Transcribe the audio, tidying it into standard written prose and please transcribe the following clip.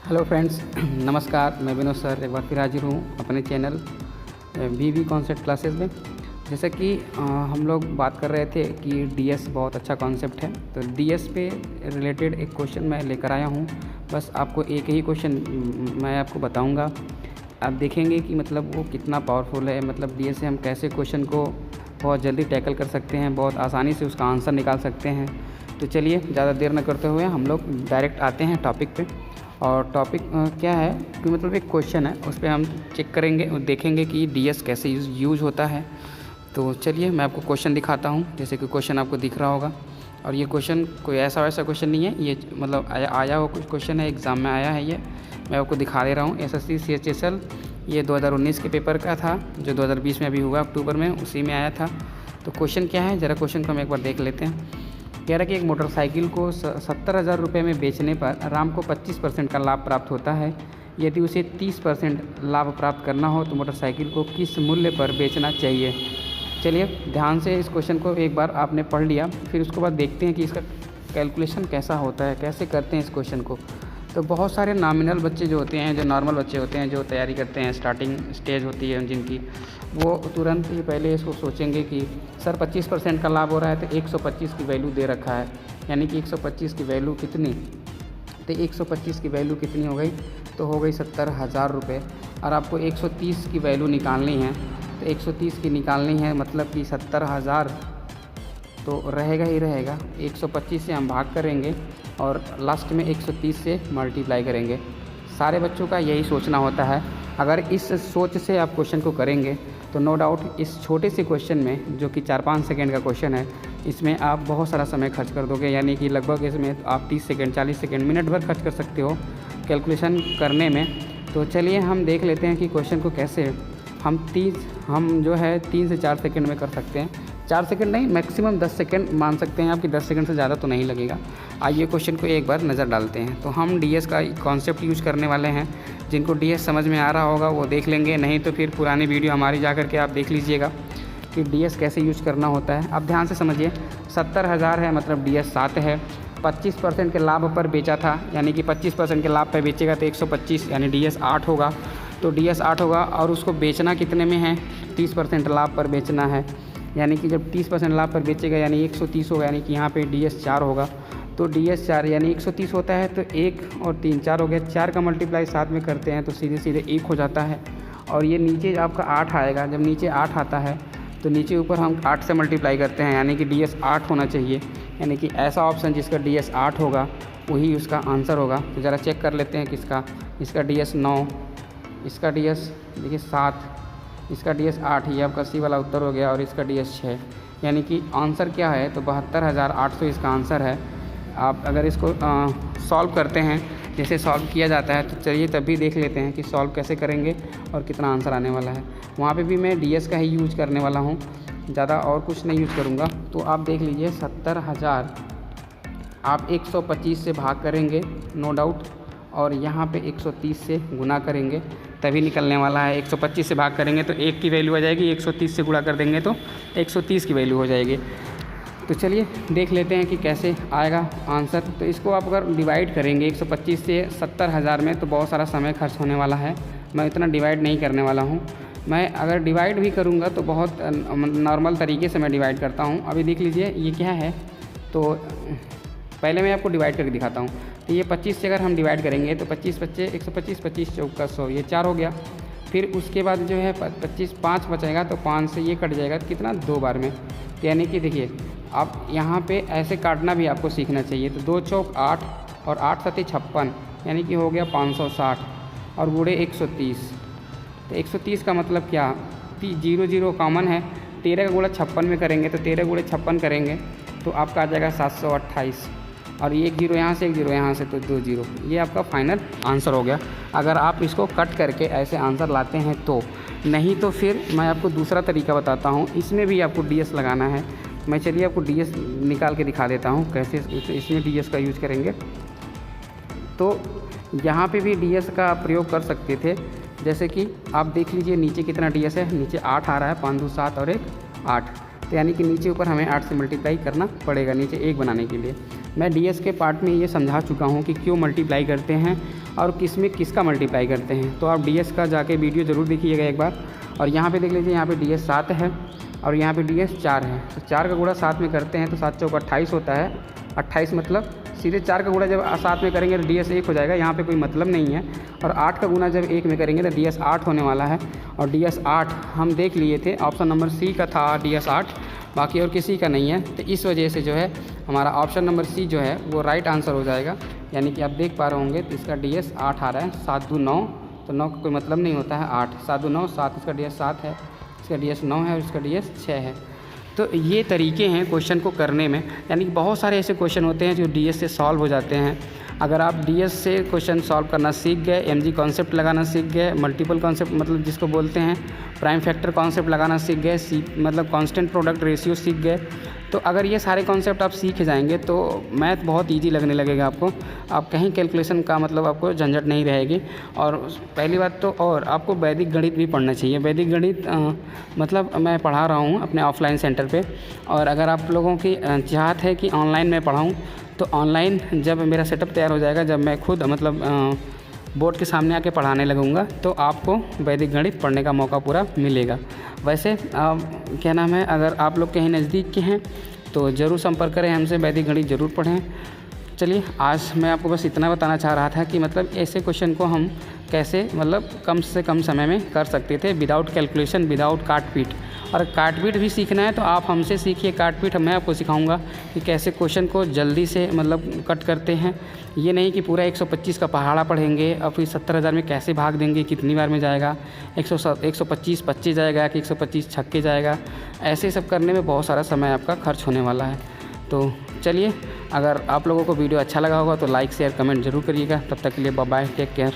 Hello friends, नमस्कार। मैं Vinod sir एक बार फिर हाजिर हूँ अपने चैनल वी कॉन्सेप्ट क्लासेस में। जैसा कि हम लोग बात कर रहे थे कि डीएस बहुत अच्छा कॉन्सेप्ट है, तो डीएस पे रिलेटेड एक क्वेश्चन मैं लेकर आया हूँ। बस आपको एक ही क्वेश्चन मैं आपको बताऊँगा, आप देखेंगे कि मतलब वो कितना पावरफुल है। मतलब डीएस से हम कैसे क्वेश्चन को बहुत जल्दी टैकल कर सकते हैं, बहुत आसानी से उसका आंसर निकाल सकते हैं। तो चलिए ज़्यादा देर न करते हुए हम लोग डायरेक्ट आते हैं टॉपिक पे। और टॉपिक क्या है कि मतलब एक क्वेश्चन है, उस पर हम चेक करेंगे और देखेंगे कि डीएस कैसे यूज़ होता है। तो चलिए मैं आपको क्वेश्चन दिखाता हूँ। जैसे कि क्वेश्चन आपको दिख रहा होगा, और ये क्वेश्चन कोई ऐसा वैसा क्वेश्चन नहीं है, ये मतलब आया हुआ कुछ क्वेश्चन है, एग्ज़ाम में आया है। ये मैं आपको दिखा दे रहा हूँ। एसएससी CHSL ये 2019 के पेपर का था, जो 2020 में अभी हुआ अक्टूबर में, उसी में आया था। तो क्वेश्चन क्या है, ज़रा क्वेश्चन को हम एक बार देख लेते हैं। कह रहा है कि एक मोटरसाइकिल को 70,000 रुपये में बेचने पर राम को 25% का लाभ प्राप्त होता है। यदि उसे 30% लाभ प्राप्त करना हो तो मोटरसाइकिल को किस मूल्य पर बेचना चाहिए। चलिए ध्यान से इस क्वेश्चन को एक बार आपने पढ़ लिया, फिर उसके बाद देखते हैं कि इसका कैलकुलेशन कैसा होता है, कैसे करते हैं इस क्वेश्चन को। तो बहुत सारे नॉमिनल बच्चे जो होते हैं, जो नॉर्मल बच्चे होते हैं, जो तैयारी करते हैं, स्टार्टिंग स्टेज होती है जिनकी, वो तुरंत ही पहले इसको सोचेंगे कि सर 25% का लाभ हो रहा है, तो 125 की वैल्यू दे रखा है, यानी कि 125 की वैल्यू कितनी, तो 125 की वैल्यू कितनी हो गई, तो हो गई 70,000 रुपये। और आपको 130 की वैल्यू निकालनी है, तो 130 की निकालनी है, मतलब कि 70,000 तो रहेगा ही रहेगा। 125 से हम भाग करेंगे और लास्ट में 130 से मल्टीप्लाई करेंगे। सारे बच्चों का यही सोचना होता है। अगर इस सोच से आप क्वेश्चन को करेंगे तो नो डाउट इस छोटे से क्वेश्चन में, जो कि 4-5 सेकंड का क्वेश्चन है, इसमें आप बहुत सारा समय खर्च कर दोगे। यानी कि लगभग इसमें आप 30 सेकंड, 40 सेकंड, मिनट भर खर्च कर सकते हो कैलकुलेशन करने में। तो चलिए हम देख लेते हैं कि क्वेश्चन को कैसे हम जो है 3 से 4 सेकंड में कर सकते हैं। 4 सेकंड नहीं, मैक्सिमम 10 सेकंड मान सकते हैं आपकी, 10 सेकंड से ज़्यादा तो नहीं लगेगा। आइए क्वेश्चन को एक बार नज़र डालते हैं। तो हम डीएस का कॉन्सेप्ट यूज़ करने वाले हैं। जिनको डीएस समझ में आ रहा होगा वो देख लेंगे, नहीं तो फिर पुरानी वीडियो हमारी जा कर के आप देख लीजिएगा कि डीएस कैसे यूज़ करना होता है। अब ध्यान से समझिए, 70,000 है, मतलब डीएस 7 है। 25% के लाभ पर बेचा था, यानी कि 25% के लाभ पर बेचेगा तो 125, यानी डीएस 8 होगा। तो डीएस 8 होगा, और उसको बेचना कितने में है, 30% लाभ पर बेचना है। यानी कि जब 30% लाभ पर बेचेगा यानी 130 होगा, यानी कि यहाँ पे डीएस 4 होगा। तो डीएस 4 यानी 130 होता है, तो 1 और 3 4 हो गया। 4 का मल्टीप्लाई 7 में करते हैं तो सीधे सीधे 1 हो जाता है। और ये नीचे आपका 8 आएगा। जब नीचे 8 आता है तो नीचे ऊपर हम 8 से मल्टीप्लाई करते हैं, यानी कि डीएस 8 होना चाहिए। यानी कि ऐसा ऑप्शन जिसका डीएस 8 होगा वही उसका आंसर होगा। तो ज़रा चेक कर लेते हैं किसका। इसका डीएस 9, इसका डीएस देखिए 7, इसका डीएस 8, ये आपका सी वाला उत्तर हो गया। और इसका डीएस 6, यानी कि आंसर क्या है, तो 72,800 इसका आंसर है। आप अगर इसको सॉल्व करते हैं, जैसे सॉल्व किया जाता है, तो चलिए तब भी देख लेते हैं कि सॉल्व कैसे करेंगे और कितना आंसर आने वाला है। वहाँ पे भी मैं डीएस का ही यूज़ करने वाला हूँ, ज़्यादा और कुछ नहीं यूज़ करूँगा। तो आप देख लीजिए 70,000 आप 125 से भाग करेंगे नो डाउट, और यहाँ पे 130 से गुना करेंगे तभी निकलने वाला है। 125 से भाग करेंगे तो 1 की वैल्यू आ जाएगी, 130 से गुणा कर देंगे तो 130 की वैल्यू हो जाएगी। तो चलिए देख लेते हैं कि कैसे आएगा आंसर। तो इसको आप अगर डिवाइड करेंगे 125 से 70,000 में, तो बहुत सारा समय खर्च होने वाला है। मैं इतना डिवाइड नहीं करने वाला हूँ। मैं अगर डिवाइड भी करूँगा तो बहुत नॉर्मल तरीके से मैं डिवाइड करता हूँ। अभी देख लीजिए ये क्या है, तो पहले मैं आपको डिवाइड करके दिखाता हूँ। तो ये 25 से अगर हम डिवाइड करेंगे तो 25 बच्चे 125, 25 चौका 100, ये 4 हो गया। फिर उसके बाद जो है 25 5 बचेगा, तो 5 से ये कट जाएगा, तो कितना 2 बार में। यानी कि देखिए आप यहाँ पे ऐसे काटना भी आपको सीखना चाहिए। तो 2 चौक 8 और 8 सत्ते 56, यानी कि हो गया 560 और गुणे 130। तो 130 का मतलब क्या, 0 0 कॉमन है। 13 का गुणा 56 में करेंगे, तो 13 गुणे 56 करेंगे तो आपका आ जाएगा 728। और ये 1 0 यहाँ से, 1 0 यहाँ से, तो 2 0। ये आपका फाइनल आंसर हो गया। अगर आप इसको कट करके ऐसे आंसर लाते हैं तो, नहीं तो फिर मैं आपको दूसरा तरीका बताता हूँ। इसमें भी आपको डीएस लगाना है। मैं चलिए आपको डीएस निकाल के दिखा देता हूँ कैसे इसमें डीएस का यूज़ करेंगे। तो यहाँ पे भी डीएस का प्रयोग कर सकते थे। जैसे कि आप देख लीजिए नीचे कितना डीएस है, नीचे 8 आ रहा है, 5 2 7 और 1 8। तो यानी कि नीचे ऊपर हमें 8 से मल्टीप्लाई करना पड़ेगा नीचे 1 बनाने के लिए। मैं डीएस के पार्ट में ये समझा चुका हूँ कि क्यों मल्टीप्लाई करते हैं और किस में किसका मल्टीप्लाई करते हैं। तो आप डीएस का जाके वीडियो ज़रूर देखिएगा एक बार। और यहाँ पे देख लीजिए, यहाँ पे डीएस 7 है और यहाँ पे डीएस 4 है। तो 4 का गुणा 7 में करते हैं तो 7 चौक 28 होता है। 28 मतलब सीधे 4 का गुणा जब 7 में करेंगे तो डीएस 1 हो जाएगा, यहाँ पे कोई मतलब नहीं है। और 8 का गुणा जब 1 में करेंगे तो डीएस 8 होने वाला है। और डीएस 8 हम देख लिए थे, ऑप्शन नंबर सी का था डीएस 8, बाकी और किसी का नहीं है। तो इस वजह से जो है हमारा ऑप्शन नंबर सी जो है वो राइट आंसर हो जाएगा। यानी कि आप देख पा रहे होंगे तो इसका डीएस 8 आ रहा है। 7 दूनी 9, तो 9 का कोई मतलब नहीं होता है 8। 7 दूनी 9, 7, इसका डीएस 7 है, इसका डीएस 9 है और इसका डीएस 6 है। तो ये तरीके हैं क्वेश्चन को करने में। यानी कि बहुत सारे ऐसे क्वेश्चन होते हैं जो डीएस से सॉल्व हो जाते हैं। अगर आप डीएस से क्वेश्चन सॉल्व करना सीख गए, एमजी कॉन्सेप्ट लगाना सीख गए, मल्टीपल कॉन्सेप्ट मतलब जिसको बोलते हैं प्राइम फैक्टर कॉन्सेप्ट लगाना सीख गए, मतलब कांस्टेंट प्रोडक्ट रेशियो सीख गए, तो अगर ये सारे कॉन्सेप्ट आप सीख जाएंगे तो मैथ बहुत इजी लगने लगेगा आपको। आप कहीं कैलकुलेशन का मतलब आपको झंझट नहीं रहेगी। और पहली बात तो और आपको वैदिक गणित भी पढ़ना चाहिए। वैदिक गणित मतलब मैं पढ़ा रहा हूँ अपने ऑफलाइन सेंटर पे, और अगर आप लोगों की चाहत है कि ऑनलाइन मैं पढ़ाऊँ तो ऑनलाइन जब मेरा सेटअप तैयार हो जाएगा, जब मैं खुद मतलब बोर्ड के सामने आके पढ़ाने लगूँगा तो आपको वैदिक गणित पढ़ने का मौका पूरा मिलेगा। वैसे क्या नाम है, अगर आप लोग कहीं नज़दीक के हैं तो ज़रूर संपर्क करें हमसे, वैदिक गणित ज़रूर पढ़ें। चलिए, आज मैं आपको बस इतना बताना चाह रहा था कि मतलब ऐसे क्वेश्चन को हम कैसे मतलब कम से कम समय में कर सकते थे, विदाउट कैलकुलेशन, विदाउट काट पीट। और काट पीट भी सीखना है तो आप हमसे सीखिए काट पीट। मैं आपको सिखाऊंगा कि कैसे क्वेश्चन को जल्दी से मतलब कट करते हैं। ये नहीं कि पूरा 125 का पहाड़ा पढ़ेंगे और फिर 70,000 में कैसे भाग देंगे, कितनी बार में जाएगा, 125 25 जाएगा कि 125 छक्के जाएगा। ऐसे सब करने में बहुत सारा समय आपका खर्च होने वाला है। तो चलिए, अगर आप लोगों को वीडियो अच्छा लगा होगा तो लाइक शेयर कमेंट ज़रूर करिएगा। तब तक के लिए बाय बाय, टेक केयर।